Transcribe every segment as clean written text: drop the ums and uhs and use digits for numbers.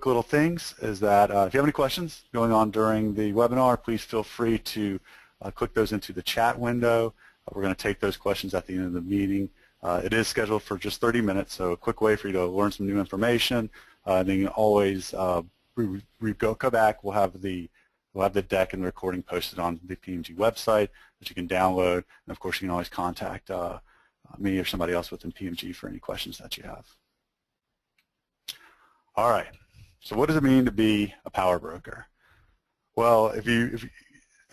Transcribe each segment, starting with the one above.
little things is that if you have any questions going on during the webinar, please feel free to click those into the chat window. We're going to take those questions at the end of the meeting. It is scheduled for just 30 minutes, so a quick way for you to learn some new information. Then you can always go back. We'll have the deck and the recording posted on the PMG website that you can download. And of course, you can always contact me or somebody else within PMG for any questions that you have. All right. So what does it mean to be a power broker? Well, if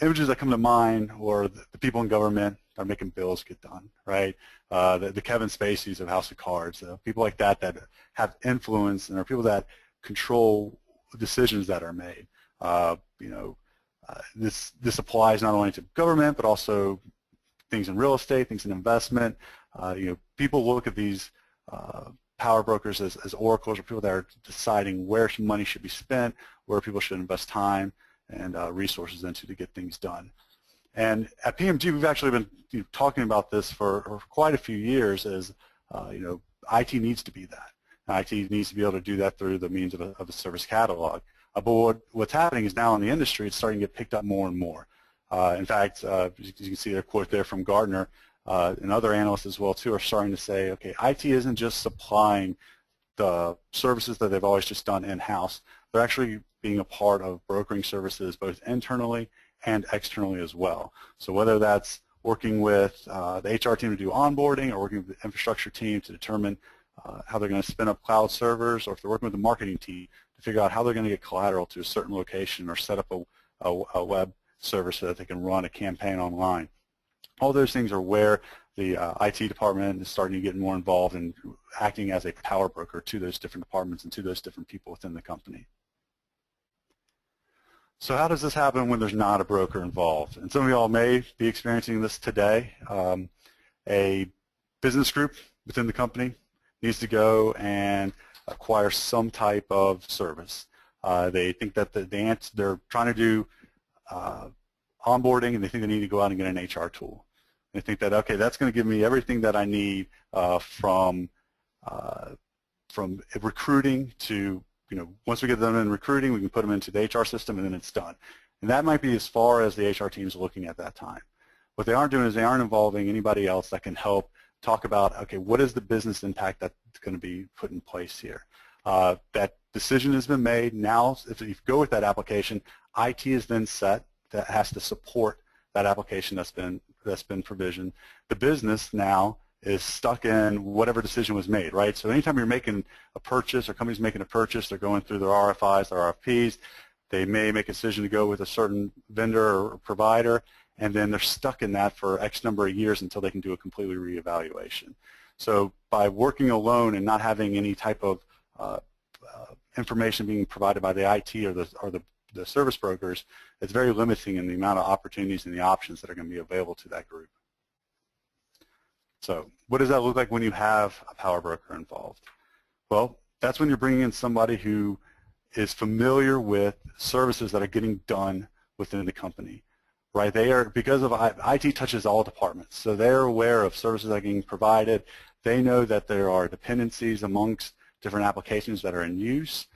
images that come to mind or the people in government are making bills get done, right? The Kevin Spaceys of House of Cards, people like that that have influence and are people that control decisions that are made. This applies not only to government but also things in real estate, things in investment. People look at these power brokers as oracles, or people that are deciding where money should be spent, where people should invest time and resources into to get things done. And at PMG, we've actually been talking about this for quite a few years. As IT needs to be that. IT needs to be able to do that through the means of a service catalog. But what's happening is now in the industry, it's starting to get picked up more and more. In fact, as you can see their quote there from Gartner, and other analysts as well too are starting to say, okay, IT isn't just supplying the services that they've always just done in-house. They're actually being a part of brokering services both internally and externally as well. So whether that's working with the HR team to do onboarding or working with the infrastructure team to determine how they're going to spin up cloud servers, or if they're working with the marketing team to figure out how they're going to get collateral to a certain location or set up a web server so that they can run a campaign online. All those things are where the IT department is starting to get more involved in acting as a power broker to those different departments and to those different people within the company. So how does this happen when there's not a broker involved? And some of you all may be experiencing this today. A business group within the company needs to go and acquire some type of service. They think that they're trying to do onboarding, and they think they need to go out and get an HR tool. They think that, okay, that's going to give me everything that I need from recruiting to, once we get them in recruiting, we can put them into the HR system, and then it's done. And that might be as far as the HR team is looking at that time. What they aren't doing is they aren't involving anybody else that can help talk about, okay, what is the business impact that's going to be put in place here? That decision has been made. Now, if you go with that application, IT is then set that has to support that application that's been provisioned. The business now is stuck in whatever decision was made, right? So anytime you're making a purchase or company's making a purchase, they're going through their RFIs, their RFPs. They may make a decision to go with a certain vendor or provider, and then they're stuck in that for X number of years until they can do a completely reevaluation. So by working alone and not having any type of information being provided by the IT or the service brokers, it's very limiting in the amount of opportunities and the options that are going to be available to that group. So what does that look like when you have a power broker involved? Well, that's when you're bringing in somebody who is familiar with services that are getting done within the company, right? Because of IT touches all departments, so they're aware of services that are getting provided. They know that there are dependencies amongst different applications that are in use.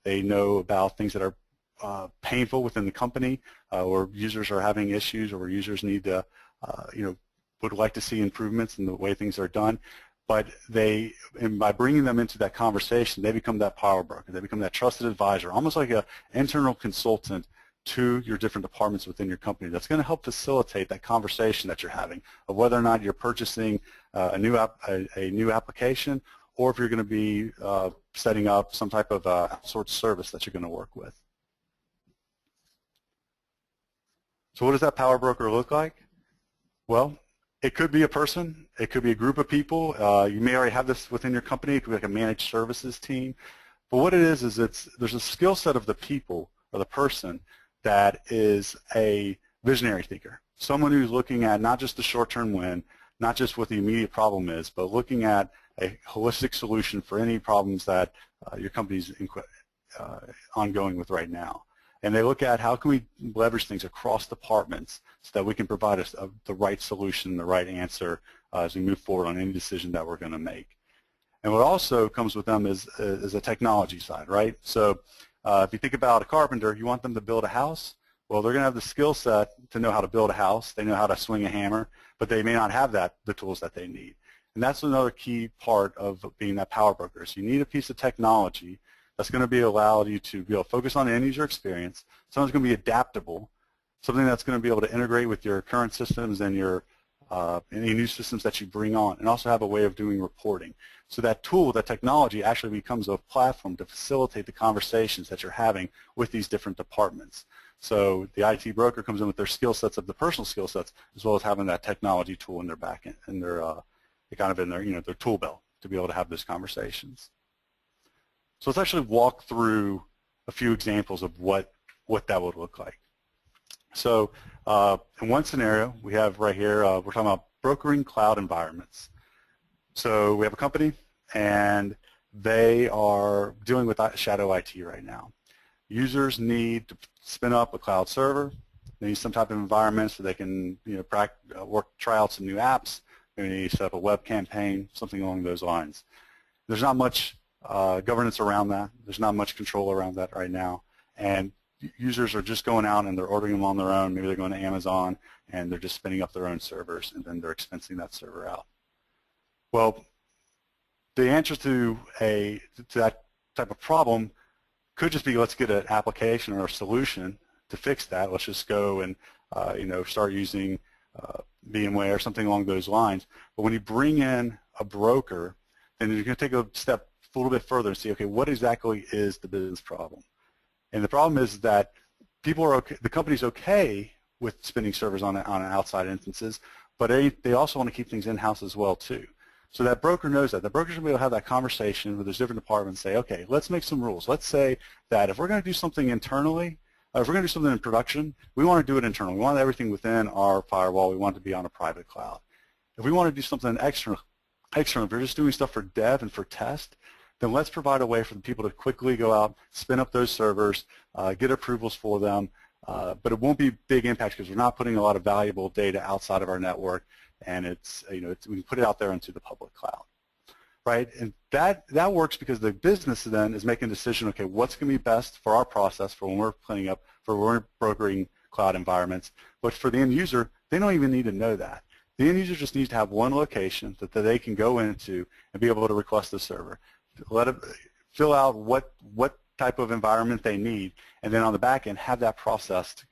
They know about things that are painful within the company, where users are having issues, or where users need to, would like to see improvements in the way things are done. But by bringing them into that conversation, they become that power broker. They become that trusted advisor, almost like an internal consultant to your different departments within your company. That's going to help facilitate that conversation that you're having of whether or not you're purchasing a new application, or if you're going to be setting up some type of outsourced service that you're going to work with. So what does that power broker look like? Well, it could be a person. It could be a group of people. You may already have this within your company. It could be like a managed services team. But what it is there's a skill set of the people or the person that is a visionary thinker, someone who's looking at not just the short-term win, not just what the immediate problem is, but looking at a holistic solution for any problems that your company's ongoing with right now. And they look at how can we leverage things across departments so that we can provide us the right solution, the right answer as we move forward on any decision that we're going to make. And what also comes with them is a technology side, right? So if you think about a carpenter, you want them to build a house. Well, they're going to have the skill set to know how to build a house. They know how to swing a hammer, but they may not have the tools that they need. And that's another key part of being that power broker. So you need a piece of technology that's going to be allowed you to be able to focus on the end user experience. Something's going to be adaptable, something that's going to be able to integrate with your current systems and your any new systems that you bring on, and also have a way of doing reporting. So that tool, that technology, actually becomes a platform to facilitate the conversations that you're having with these different departments. So the IT broker comes in with their skill sets of the personal skill sets, as well as having that technology tool in their back end, in their kind of in their their tool belt to be able to have those conversations. So let's actually walk through a few examples of what that would look like. So in one scenario, we have right here, we're talking about brokering cloud environments. So we have a company, and they are dealing with shadow IT right now. Users need to spin up a cloud server. They need some type of environment so they can try out some new apps. They need to set up a web campaign, something along those lines. There's not much governance around that. There's not much control around that right now. And users are just going out and they're ordering them on their own. Maybe they're going to Amazon and they're just spinning up their own servers, and then they're expensing that server out. Well, the answer to that type of problem could just be, let's get an application or a solution to fix that. Let's just go and start using VMware or something along those lines. But when you bring in a broker, then you're going to take a step a little bit further and see, okay, what exactly is the business problem? And the problem is that people are okay, the company's okay with spinning servers on outside instances, but they also want to keep things in-house as well too. So that broker knows that. The broker's going to be able to have that conversation with those different departments and say, okay, let's make some rules. Let's say that if we're going to do something internally, if we're going to do something in production, we want to do it internally. We want everything within our firewall. We want it to be on a private cloud. If we want to do something external, if we're just doing stuff for dev and for test, then let's provide a way for the people to quickly go out, spin up those servers, get approvals for them, but it won't be big impact because we're not putting a lot of valuable data outside of our network, and we can put it out there into the public cloud, right? And that works because the business then is making a decision, okay, what's going to be best for our process for when we're cleaning up, for when we're brokering cloud environments. But for the end user, they don't even need to know that. The end user just needs to have one location that they can go into and be able to request the server. Let it fill out what type of environment they need, and then on the back end have that processed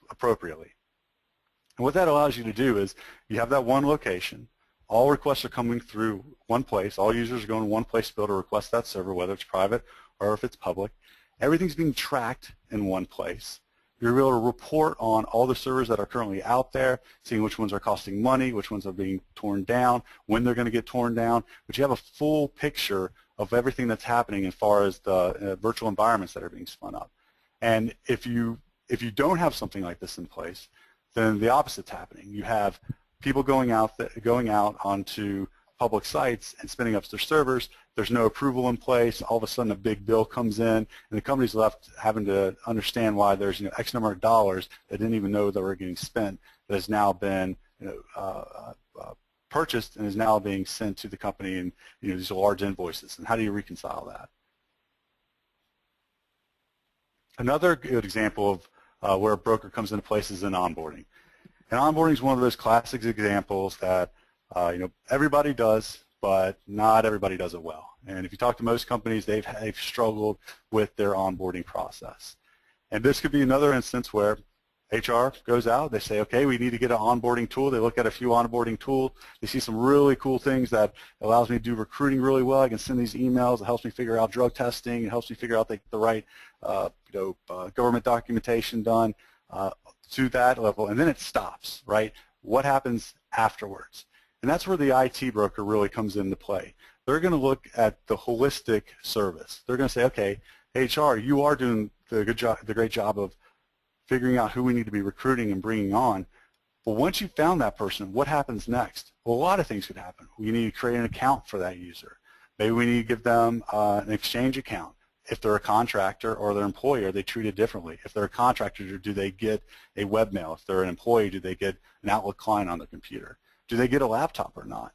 appropriately. And what that allows you to do is you have that one location. All requests are coming through one place. All users are going to one place to be able to request that server, whether it's private or if it's public. Everything's being tracked in one place. You're able to report on all the servers that are currently out there, seeing which ones are costing money, which ones are being torn down, when they're going to get torn down. But you have a full picture of everything that's happening as far as the virtual environments that are being spun up. And if you don't have something like this in place, then the opposite's happening. You have people going out onto public sites and spinning up their servers. There's no approval in place. All of a sudden, a big bill comes in, and the company's left having to understand why there's X number of dollars they didn't even know that were getting spent that has now been purchased and is now being sent to the company, and these are large invoices. And how do you reconcile that? Another good example of where a broker comes into place is in onboarding. And onboarding is one of those classic examples that everybody does, but not everybody does it well. And if you talk to most companies, they've struggled with their onboarding process. And this could be another instance where HR goes out, they say, okay, we need to get an onboarding tool. They look at a few onboarding tools. They see some really cool things that allows me to do recruiting really well. I can send these emails. It helps me figure out drug testing. It helps me figure out the right government documentation done to that level. And then it stops, right? What happens afterwards? And that's where the IT broker really comes into play. They're going to look at the holistic service. They're going to say, okay, HR, you are doing the great job of figuring out who we need to be recruiting and bringing on. But once you've found that person, what happens next? Well, a lot of things could happen. We need to create an account for that user. Maybe we need to give them an exchange account. If they're a contractor or their employer, they treat it differently. If they're a contractor, do they get a webmail? If they're an employee, do they get an Outlook client on their computer? Do they get a laptop or not?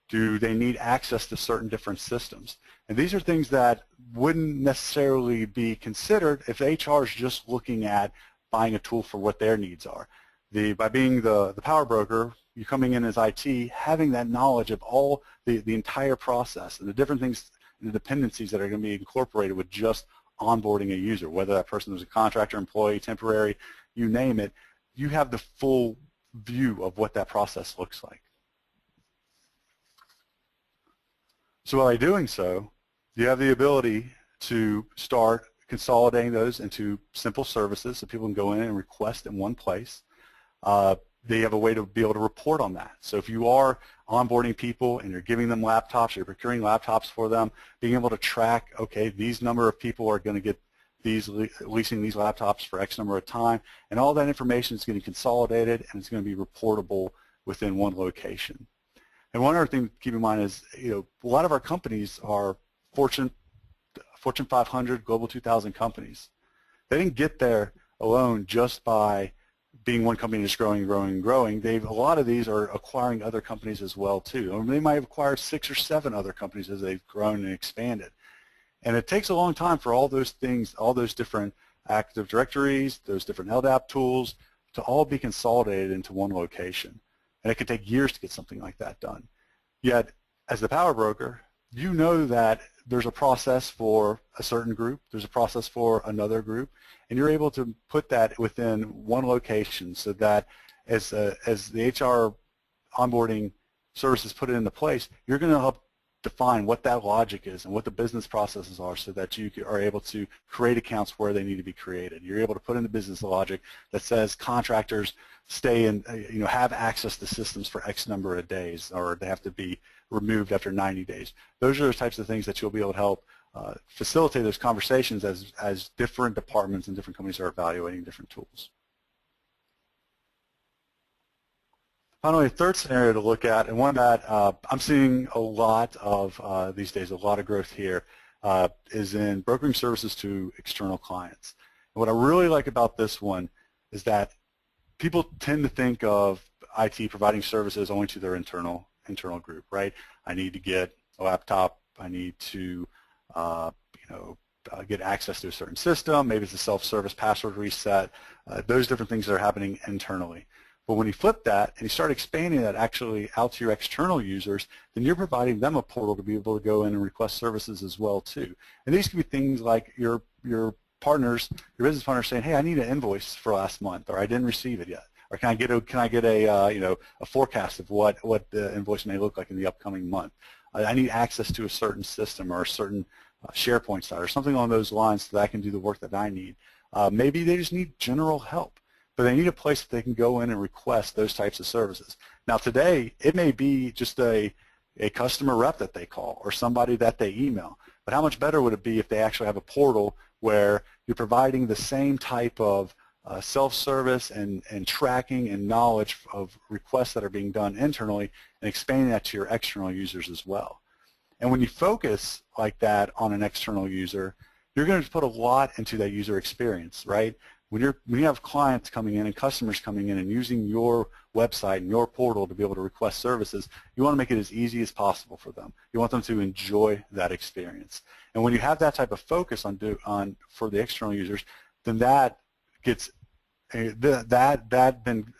Do they need access to certain different systems? And these are things that wouldn't necessarily be considered if HR is just looking at buying a tool for what their needs are. By being the power broker, you're coming in as IT, having that knowledge of all the entire process and the different things, the dependencies that are going to be incorporated with just onboarding a user, whether that person is a contractor, employee, temporary, you name it, you have the full view of what that process looks like. So by doing so, you have the ability to start consolidating those into simple services so people can go in and request in one place. They have a way to be able to report on that. So if you are onboarding people and you're giving them laptops, you're procuring laptops for them, being able to track, okay, these number of people are going to get leasing these laptops for X number of time, and all that information is getting consolidated and it's going to be reportable within one location. And one other thing to keep in mind is, a lot of our companies are Fortune 500, Global 2000 companies. They didn't get there alone just by being one company just growing, growing, growing. A lot of these are acquiring other companies as well too. Or they might have acquired 6 or 7 other companies as they've grown and expanded. And it takes a long time for all those things, all those different Active Directories, those different LDAP tools to all be consolidated into one location. And it could take years to get something like that done. Yet, as the power broker, you know that there's a process for a certain group, there's a process for another group, and you're able to put that within one location so that as the HR onboarding services put it into place, you're going to help define what that logic is and what the business processes are so that you are able to create accounts where they need to be created. You're able to put in the business logic that says contractors stay in, have access to systems for X number of days, or they have to be removed after 90 days. Those are the types of things that you'll be able to help facilitate those conversations as different departments and different companies are evaluating different tools. Finally, a third scenario to look at, and one that I'm seeing a lot of these days, a lot of growth here, is in brokering services to external clients. And what I really like about this one is that people tend to think of IT providing services only to their internal group, right? I need to get a laptop. I need to, get access to a certain system. Maybe it's a self-service password reset. Those different things that are happening internally. But when you flip that and you start expanding that actually out to your external users, then you're providing them a portal to be able to go in and request services as well too. And these could be things like your partners, your business partners saying, hey, I need an invoice for last month, or I didn't receive it yet, or can I get a forecast of what the invoice may look like in the upcoming month. I need access to a certain system or a certain SharePoint site or something along those lines so that I can do the work that I need. Maybe they just need general help, but they need a place that they can go in and request those types of services. Now today, it may be just a customer rep that they call or somebody that they email, but how much better would it be if they actually have a portal where you're providing the same type of self-service and tracking and knowledge of requests that are being done internally and expanding that to your external users as well. And when you focus like that on an external user, you're going to put a lot into that user experience, right? When you have clients coming in and customers coming in and using your website and your portal to be able to request services, you want to make it as easy as possible for them. You want them to enjoy that experience. And when you have that type of focus for the external users, then that then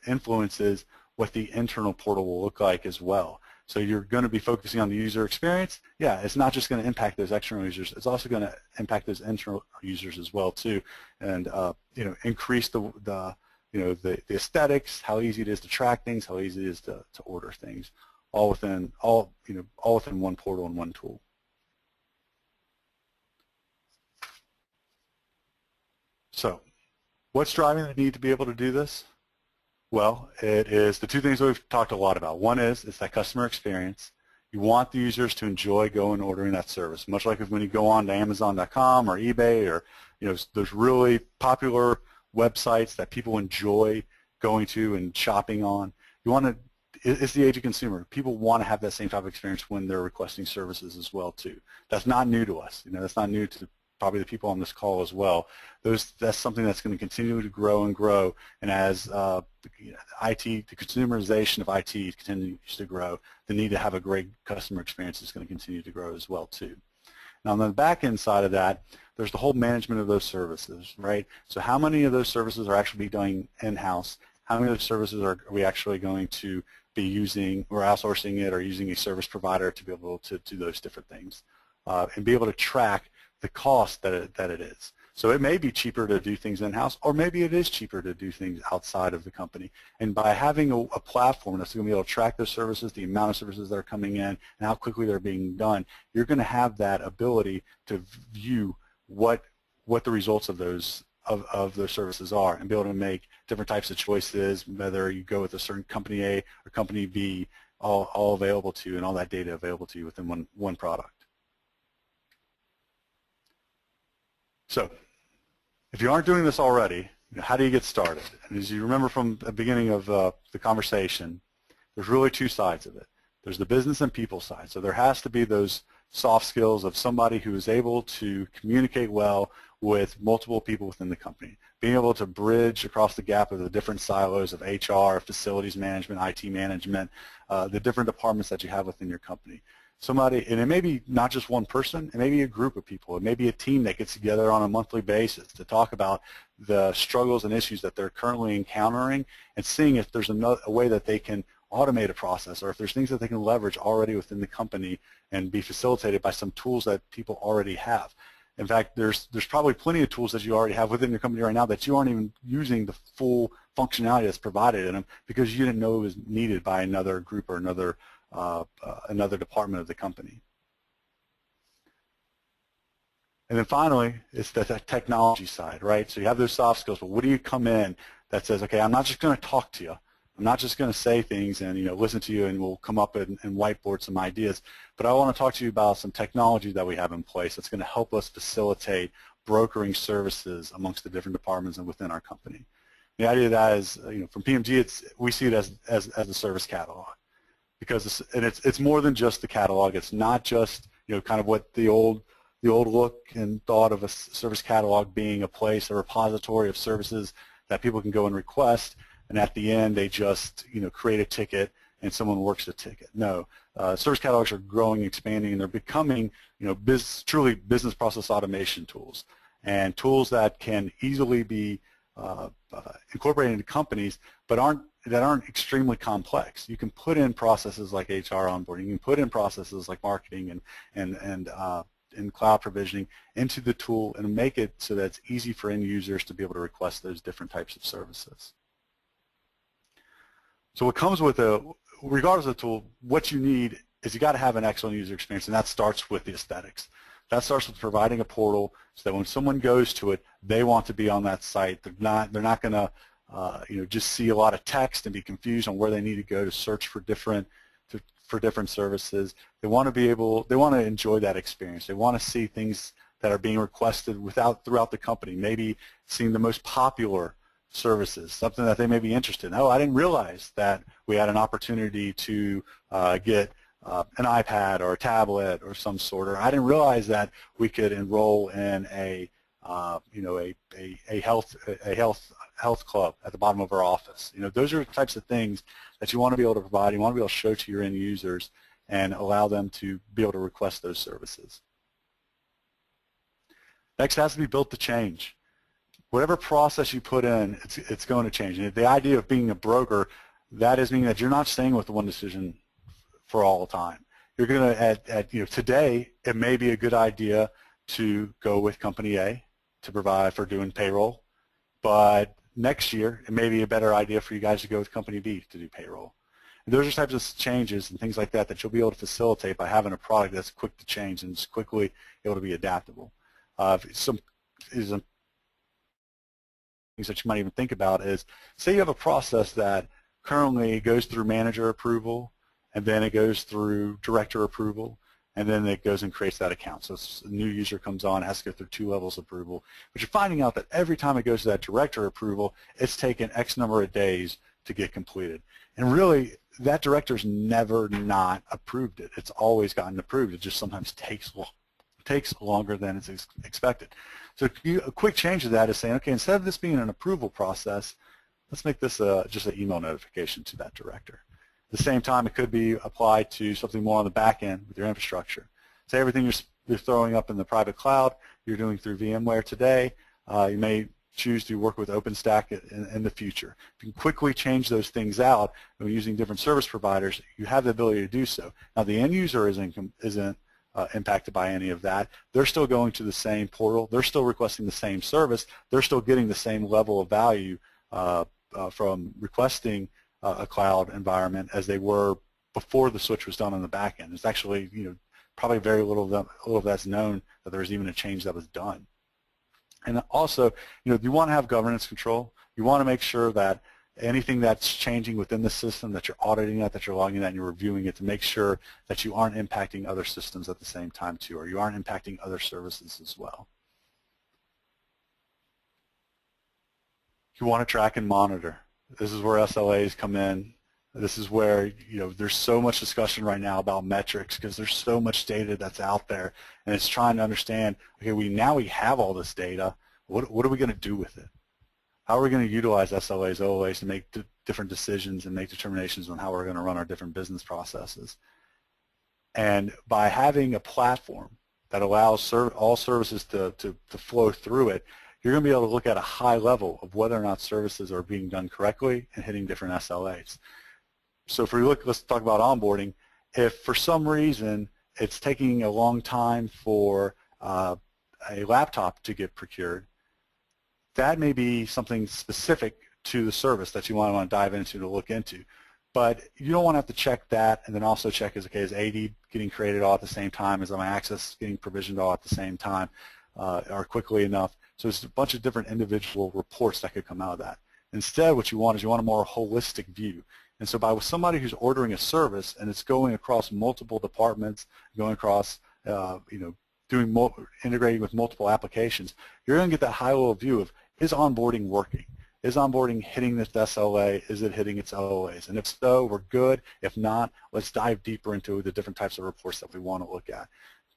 influences what the internal portal will look like as well. So you're going to be focusing on the user experience. Yeah, it's not just going to impact those external users. It's also going to impact those internal users as well too, and increase the aesthetics, how easy it is to track things, how easy it is to order things, all within one portal and one tool. So, what's driving the need to be able to do this? Well, it is the two things that we've talked a lot about. One is it's that customer experience. You want the users to enjoy going and ordering that service, much like when you go on to Amazon.com or eBay or there's really popular websites that people enjoy going to and shopping on. You want to. It's the age of consumer. People want to have that same type of experience when they're requesting services as well too. That's not new to us. That's not new to probably the people on this call as well. That's something that's going to continue to grow and grow, and as IT, the consumerization of IT continues to grow, the need to have a great customer experience is going to continue to grow as well too. Now on the back end side of that, there's the whole management of those services, right? So how many of those services are actually being done in-house? How many of those services are we actually going to be using or outsourcing it or using a service provider to be able to do those different things and be able to track the cost that it is. So it may be cheaper to do things in-house, or maybe it is cheaper to do things outside of the company. And by having a platform that's going to be able to track those services, the amount of services that are coming in, and how quickly they're being done, you're going to have that ability to view what the results of those services are, and be able to make different types of choices, whether you go with a certain company A or company B, all available to you, and all that data available to you within one product. So if you aren't doing this already, how do you get started? And as you remember from the beginning of the conversation, there's really two sides of it. There's the business and people side. So there has to be those soft skills of somebody who is able to communicate well with multiple people within the company, being able to bridge across the gap of the different silos of HR, facilities management, IT management, the different departments that you have within your company. Somebody, and it may be not just one person, it may be a group of people, it may be a team that gets together on a monthly basis to talk about the struggles and issues that they're currently encountering, and seeing if there's a way that they can automate a process, or if there's things that they can leverage already within the company and be facilitated by some tools that people already have. In fact, there's probably plenty of tools that you already have within your company right now that you aren't even using the full functionality that's provided in them because you didn't know it was needed by another group or another department of the company. And then finally, it's the technology side, right? So you have those soft skills, but what do you come in that says, okay, I'm not just going to talk to you. I'm not just going to say things and listen to you and we'll come up and whiteboard some ideas, but I want to talk to you about some technology that we have in place that's going to help us facilitate brokering services amongst the different departments and within our company. The idea of that is, from PMG, we see it as a service catalog, because it's more than just the catalog. It's not just kind of what the old look and thought of a service catalog being a place, a repository of services that people can go and request, and at the end they just create a ticket and someone works the ticket. No, service catalogs are growing, expanding, and they're becoming truly business process automation tools, and tools that can easily be incorporated into companies, but that aren't extremely complex. You can put in processes like HR onboarding, you can put in processes like marketing and cloud provisioning into the tool and make it so that it's easy for end users to be able to request those different types of services. So what comes with regardless of the tool, what you need is you got to have an excellent user experience, and that starts with the aesthetics. That starts with providing a portal so that when someone goes to it, they want to be on that site. They're not going to just see a lot of text and be confused on where they need to go to search for different services. They want to enjoy that experience. They want to see things that are being requested throughout the company. Maybe seeing the most popular services, something that they may be interested in. Oh, I didn't realize that we had an opportunity to get an iPad or a tablet or some sort, or I didn't realize that we could enroll in a health club at the bottom of our office. Those are the types of things that you want to be able to provide. You want to be able to show to your end users and allow them to be able to request those services. Next, it has to be built to change. Whatever process you put in, it's going to change. And the idea of being a broker, that is meaning that you're not staying with the one decision for all the time. You're going to, today, it may be a good idea to go with company A to provide for doing payroll, but next year, it may be a better idea for you guys to go with company B to do payroll. And those are types of changes and things like that you'll be able to facilitate by having a product that's quick to change and is quickly able to be adaptable. Some things that you might even think about is, say you have a process that currently goes through manager approval, and then it goes through director approval, and then it goes and creates that account. So a new user comes on, it has to go through 2 levels of approval. But you're finding out that every time it goes to that director approval, it's taken X number of days to get completed. And really, that director's never not approved it. It's always gotten approved. It just sometimes takes takes longer than is expected. So a quick change to that is saying, okay, instead of this being an approval process, let's make this just an email notification to that director. At the same time, it could be applied to something more on the back end with your infrastructure. Say everything you're throwing up in the private cloud, you're doing through VMware today. You may choose to work with OpenStack in the future. If you can quickly change those things out when using different service providers, you have the ability to do so. Now, the end user isn't impacted by any of that. They're still going to the same portal. They're still requesting the same service. They're still getting the same level of value from requesting a cloud environment as they were before the switch was done on the back end. It's actually, probably very little of that's known that there was even a change that was done. And also, you want to have governance control. You want to make sure that anything that's changing within the system, that you're auditing that you're logging that, and you're reviewing it to make sure that you aren't impacting other systems at the same time too, or you aren't impacting other services as well. You want to track and monitor. This is where SLAs come in. This is where, there's so much discussion right now about metrics because there's so much data that's out there, and it's trying to understand, okay, now we have all this data. What are we going to do with it? How are we going to utilize SLAs, OLAs to make different decisions and make determinations on how we're going to run our different business processes? And by having a platform that allows all services to flow through it, you're going to be able to look at a high level of whether or not services are being done correctly and hitting different SLAs. So if we look, let's talk about onboarding. If for some reason it's taking a long time for a laptop to get procured, that may be something specific to the service that you want to dive into to look into. But you don't want to have to check that and then also check is AD getting created all at the same time, is my access getting provisioned all at the same time or quickly enough. So there's a bunch of different individual reports that could come out of that. Instead, what you want is you want a more holistic view. And so by somebody who's ordering a service and it's going across multiple departments, going across, integrating with multiple applications, you're going to get that high-level view of, is onboarding working? Is onboarding hitting this SLA? Is it hitting its OLAs? And if so, we're good. If not, let's dive deeper into the different types of reports that we want to look at.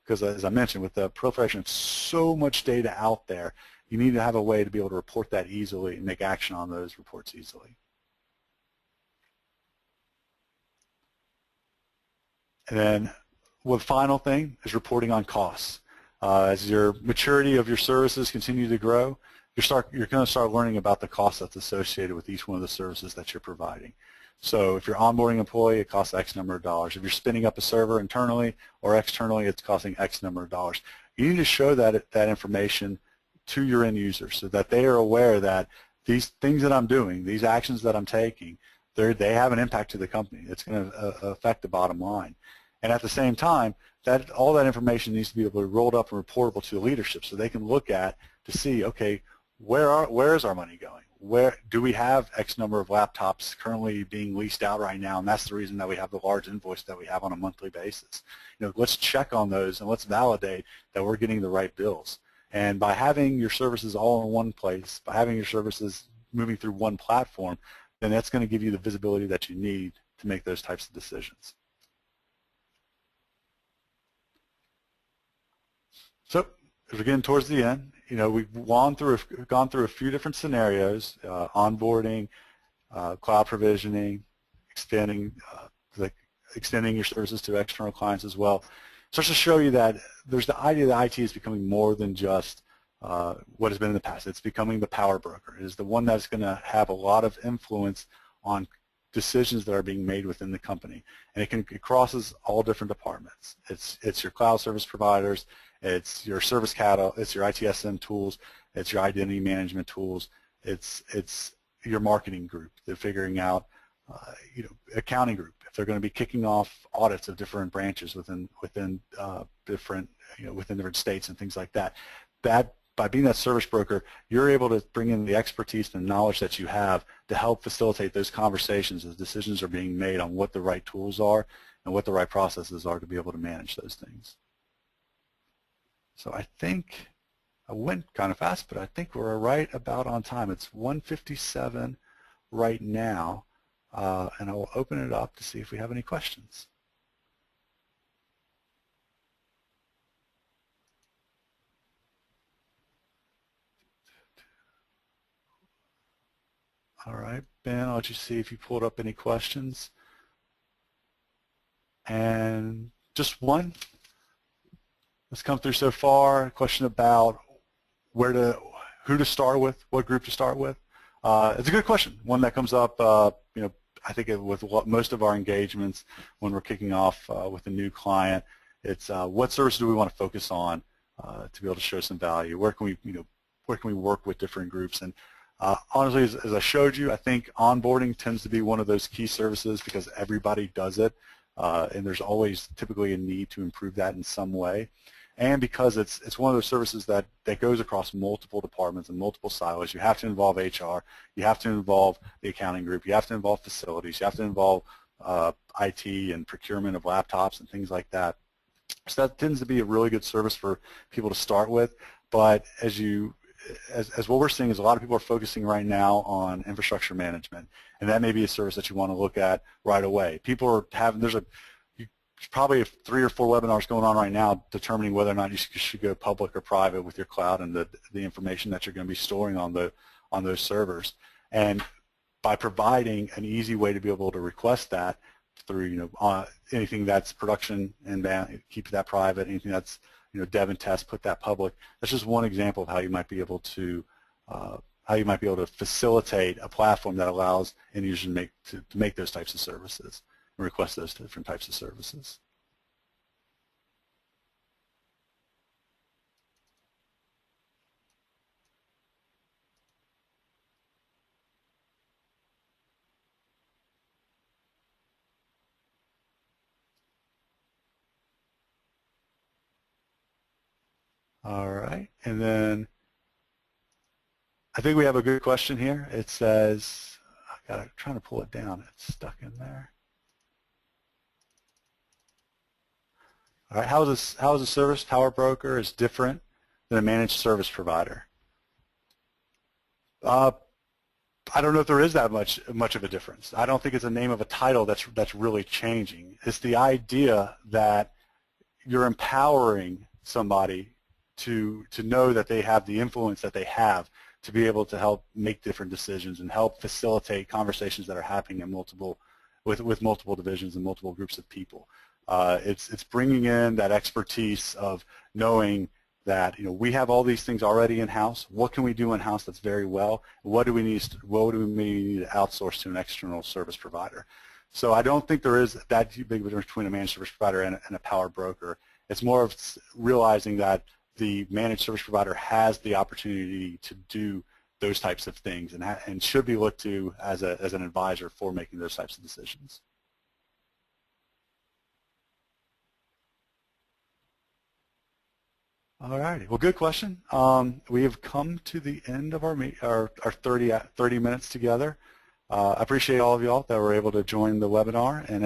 Because as I mentioned, with the proliferation of so much data out there, you need to have a way to be able to report that easily and make action on those reports easily. And then the final thing is reporting on costs. As your maturity of your services continue to grow, you're going to start learning about the cost that's associated with each one of the services that you're providing. So if you're onboarding an employee, it costs X number of dollars. If you're spinning up a server internally or externally, it's costing X number of dollars. You need to show that information to your end users so that they are aware that these things that I'm doing, these actions that I'm taking, they have an impact to the company. It's going to affect the bottom line. And at the same time, all that information needs to be able to be rolled up and reportable to the leadership so they can look at to see, okay, where is our money going? Where do we have X number of laptops currently being leased out right now? And that's the reason that we have the large invoice that we have on a monthly basis. Let's check on those and let's validate that we're getting the right bills. And by having your services all in one place, by having your services moving through one platform, then that's going to give you the visibility that you need to make those types of decisions. So as we're getting towards the end, we've gone through a few different scenarios: onboarding, cloud provisioning, extending your services to external clients as well. Starts to show you that there's the idea that IT is becoming more than just what has been in the past. It's becoming the power broker. It is the one that's going to have a lot of influence on decisions that are being made within the company, and it crosses all different departments. It's your cloud service providers. It's your service catalog, it's your ITSM tools, it's your identity management tools, it's your marketing group. They're figuring out, accounting group, if they're going to be kicking off audits of different branches within different states and things like that. That by being that service broker, you're able to bring in the expertise and knowledge that you have to help facilitate those conversations as decisions are being made on what the right tools are and what the right processes are to be able to manage those things. So I think I went kind of fast, but I think we're right about on time. It's 1:57 right now, and I will open it up to see if we have any questions. All right, Ben, I'll let you see if you pulled up any questions. And just one that's come through so far, a question about who to start with, what group to start with. It's a good question, one that comes up, I think with most of our engagements when we're kicking off with a new client. It's what service do we want to focus on to be able to show some value? Where can we work with different groups? And honestly, as I showed you, I think onboarding tends to be one of those key services because everybody does it, and there's always typically a need to improve that in some way. And because it's one of those services that goes across multiple departments and multiple silos, you have to involve HR, you have to involve the accounting group, you have to involve facilities, you have to involve IT and procurement of laptops and things like that. So that tends to be a really good service for people to start with. But as what we're seeing is a lot of people are focusing right now on infrastructure management, and that may be a service that you want to look at right away. People are having, there's probably 3 or 4 webinars going on right now determining whether or not you should go public or private with your cloud and the information that you're going to be storing on those servers. And by providing an easy way to be able to request that through anything that's production and keep that private, anything that's dev and test, put that public. That's just one example of how you might be able to facilitate a platform that allows end users to make those types of services and request those different types of services. All right, and then I think we have a good question here. It says, I'm trying to pull it down. It's stuck in there. All right, how is a service power broker is different than a managed service provider? I don't know if there is that much of a difference. I don't think it's a name of a title that's really changing. It's the idea that you're empowering somebody to know that they have the influence that they have to be able to help make different decisions and help facilitate conversations that are happening in with multiple divisions and multiple groups of people. It's bringing in that expertise of knowing that we have all these things already in-house. What can we do in-house that's very well? What do we need to outsource to an external service provider? So I don't think there is that big of a difference between a managed service provider and a power broker. It's more of realizing that the managed service provider has the opportunity to do those types of things and should be looked to as an advisor for making those types of decisions. All righty. Well, good question. We have come to the end of our 30 minutes together. I appreciate all of y'all that were able to join the webinar, and